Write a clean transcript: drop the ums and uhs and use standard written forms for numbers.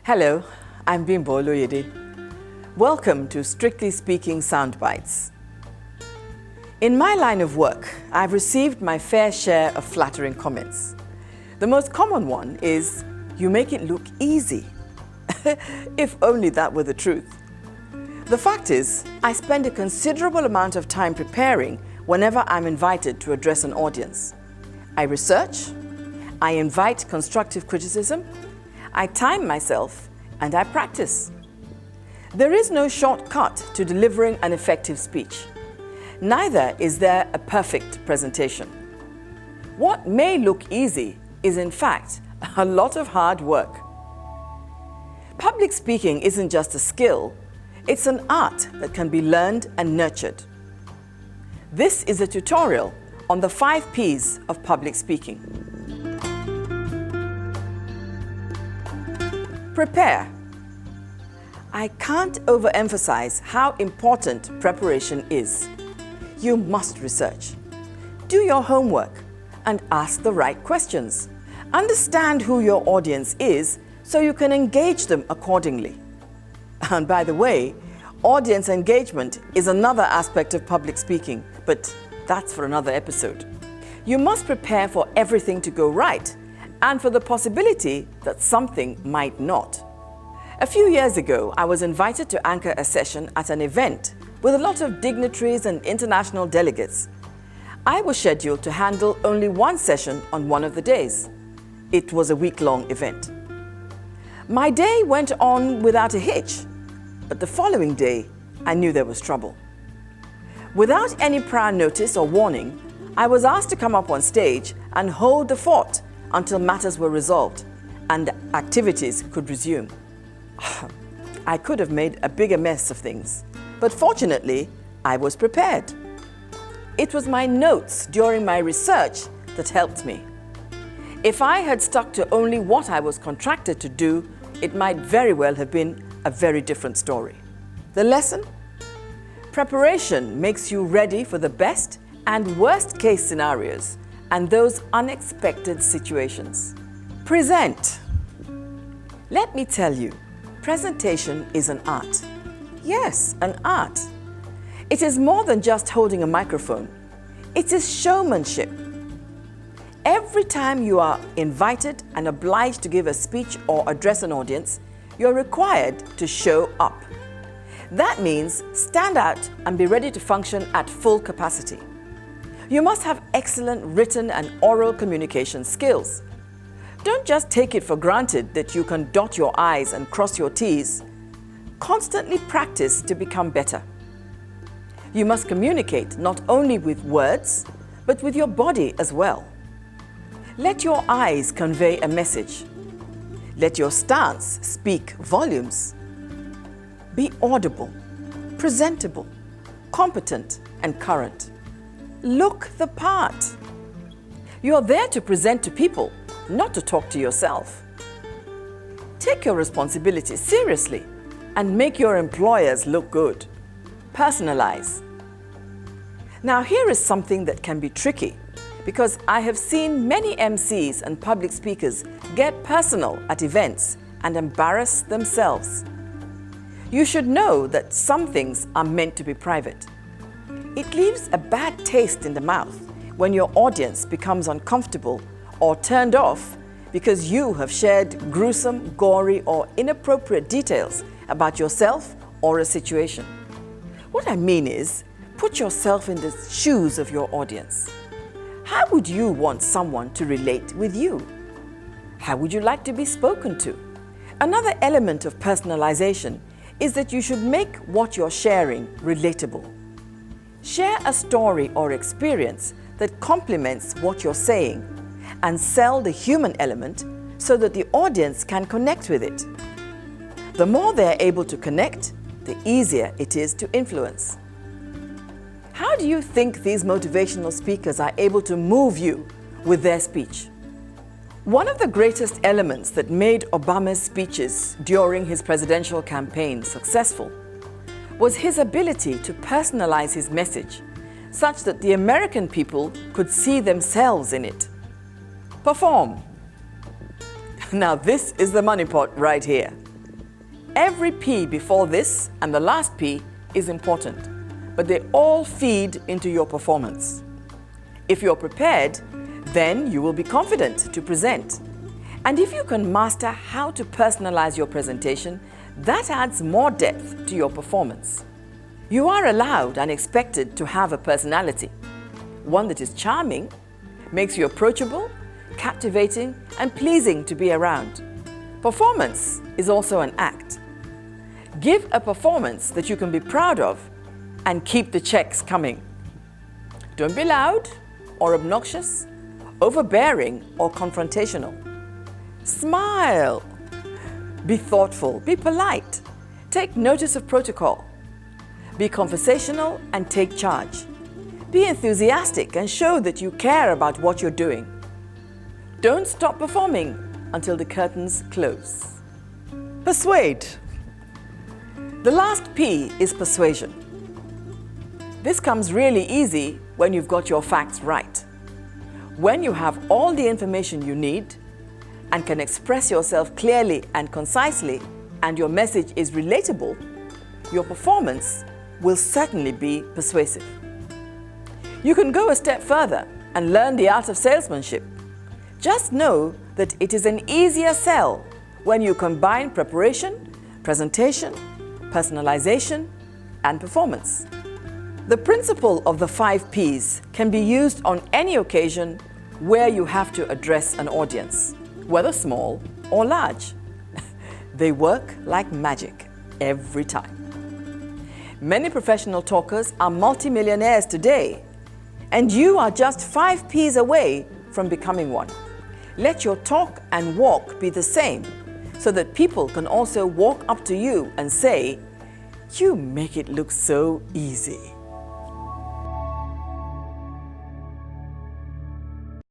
Hello, I'm Bimbo. Welcome to Strictly Speaking Soundbites. In my line of work, I've received my fair share of flattering comments. The most common one is, "You make it look easy." If only that were the truth. The fact is, I spend a considerable amount of time preparing whenever I'm invited to address an audience. I research, I invite constructive criticism, I time myself, and I practice. There is no shortcut to delivering an effective speech. Neither is there a perfect presentation. What may look easy is in fact a lot of hard work. Public speaking isn't just a skill, it's an art that can be learned and nurtured. This is a tutorial on the 5 P's of public speaking. Prepare. I can't overemphasize how important preparation is. You must research. Do your homework and ask the right questions. Understand who your audience is so you can engage them accordingly. And by the way, audience engagement is another aspect of public speaking, but that's for another episode. You must prepare for everything to go right and for the possibility that something might not. A few years ago, I was invited to anchor a session at an event with a lot of dignitaries and international delegates. I was scheduled to handle only one session on one of the days. It was a week-long event. My day went on without a hitch, but the following day, I knew there was trouble. Without any prior notice or warning, I was asked to come up on stage and hold the fort until matters were resolved and activities could resume. I could have made a bigger mess of things, but fortunately, I was prepared. It was my notes during my research that helped me. If I had stuck to only what I was contracted to do, it might very well have been a very different story. The lesson? Preparation makes you ready for the best and worst case scenarios and those unexpected situations. Present. Let me tell you, presentation is an art. Yes, an art. It is more than just holding a microphone. It is showmanship. Every time you are invited and obliged to give a speech or address an audience, you're required to show up. That means stand out and be ready to function at full capacity. You must have excellent written and oral communication skills. Don't just take it for granted that you can dot your I's and cross your T's. Constantly practice to become better. You must communicate not only with words, but with your body as well. Let your eyes convey a message. Let your stance speak volumes. Be audible, presentable, competent, and current. Look the part. You're there to present to people, not to talk to yourself. Take your responsibilities seriously and make your employers look good. Personalize. Now here is something that can be tricky because I have seen many MCs and public speakers get personal at events and embarrass themselves. You should know that some things are meant to be private. It leaves a bad taste in the mouth when your audience becomes uncomfortable or turned off because you have shared gruesome, gory, or inappropriate details about yourself or a situation. What I mean is, put yourself in the shoes of your audience. How would you want someone to relate with you? How would you like to be spoken to? Another element of personalization is that you should make what you're sharing relatable. Share a story or experience that complements what you're saying and sell the human element so that the audience can connect with it. The more they're able to connect, the easier it is to influence. How do you think these motivational speakers are able to move you with their speech? One of the greatest elements that made Obama's speeches during his presidential campaign successful was his ability to personalize his message such that the American people could see themselves in it. Perform. Now this is the money pot right here. Every P before this and the last P is important, but they all feed into your performance. If you're prepared, then you will be confident to present. And if you can master how to personalize your presentation, that adds more depth to your performance. You are allowed and expected to have a personality, one that is charming, makes you approachable, captivating, and pleasing to be around. Performance is also an act. Give a performance that you can be proud of and keep the checks coming. Don't be loud or obnoxious, overbearing or confrontational. Smile. Be thoughtful, be polite, take notice of protocol. Be conversational and take charge. Be enthusiastic and show that you care about what you're doing. Don't stop performing until the curtains close. Persuade. The last P is persuasion. This comes really easy when you've got your facts right. When you have all the information you need and can express yourself clearly and concisely, and your message is relatable, your performance will certainly be persuasive. You can go a step further and learn the art of salesmanship. Just know that it is an easier sell when you combine preparation, presentation, personalization, and performance. The principle of the 5 Ps can be used on any occasion where you have to address an audience, whether small or large. They work like magic every time. Many professional talkers are multimillionaires today, and you are just 5 Ps away from becoming one. Let your talk and walk be the same, so that people can also walk up to you and say, "You make it look so easy."